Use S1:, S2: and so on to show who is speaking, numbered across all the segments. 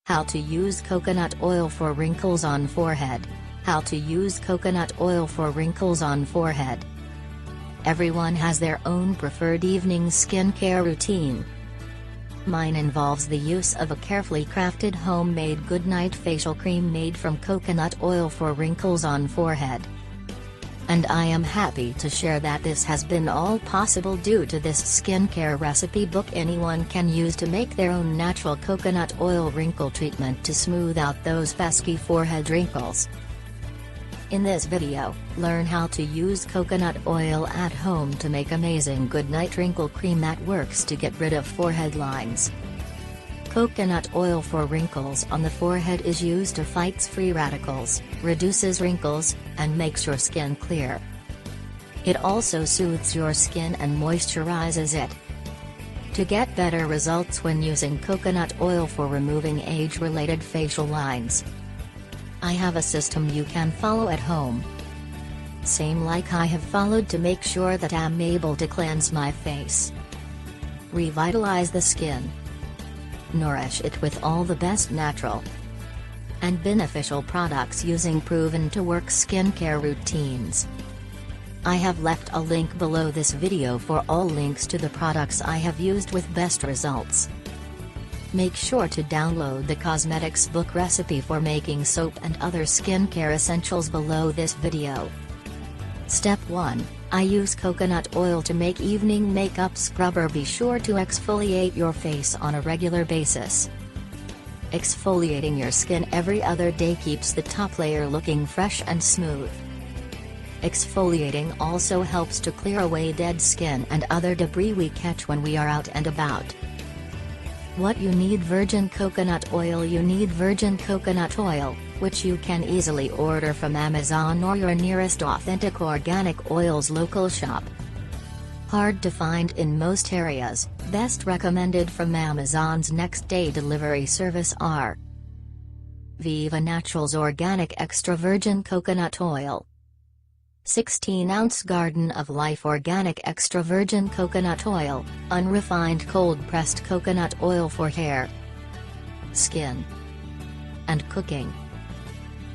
S1: How to use coconut oil for wrinkles on forehead. How to use coconut oil for wrinkles on forehead. Everyone has their own preferred evening skincare routine. Mine involves the use of a carefully crafted homemade goodnight facial cream made from coconut oil for wrinkles on forehead. And I am happy to share that this has been all possible due to this skincare recipe book anyone can use to make their own natural coconut oil wrinkle treatment to smooth out those pesky forehead wrinkles. In this video, learn how to use coconut oil at home to make amazing goodnight wrinkle cream that works to get rid of forehead lines. Coconut oil for wrinkles on the forehead is used to fight free radicals, reduces wrinkles, and makes your skin clear. It also soothes your skin and moisturizes it. To get better results when using coconut oil for removing age-related facial lines, I have a system you can follow at home. Same like I have followed to make sure that I'm able to cleanse my face, revitalize the skin, nourish it with all the best natural and beneficial products using proven to work skincare routines. I have left a link below this video for all links to the products I have used with best results. Make sure to download the cosmetics book recipe for making soap and other skincare essentials below this video. Step 1. I use coconut oil to make evening makeup scrubber. Be sure to exfoliate your face on a regular basis. Exfoliating your skin every other day keeps the top layer looking fresh and smooth. Exfoliating also helps to clear away dead skin and other debris we catch when we are out and about. What you need: virgin coconut oil. You need virgin coconut oil, which you can easily order from Amazon or your nearest authentic organic oils local shop. Hard to find in most areas, best recommended from Amazon's next day delivery service are Viva Naturals Organic Extra Virgin Coconut Oil, 16-ounce Garden of Life Organic Extra Virgin Coconut Oil, unrefined cold-pressed coconut oil for hair, skin, and cooking.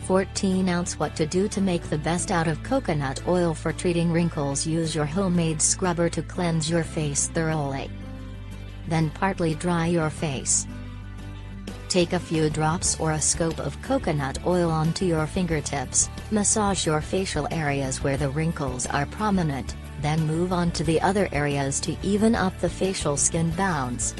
S1: 14-ounce. What to do to make the best out of coconut oil for treating wrinkles: use your homemade scrubber to cleanse your face thoroughly. Then partly dry your face. Take a few drops or a scoop of coconut oil onto your fingertips, massage your facial areas where the wrinkles are prominent, then move on to the other areas to even up the facial skin bounds.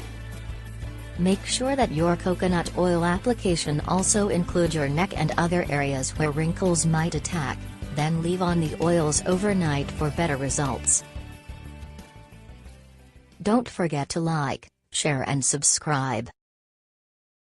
S1: Make sure that your coconut oil application also includes your neck and other areas where wrinkles might attack, then leave on the oils overnight for better results. Don't forget to like, share and subscribe.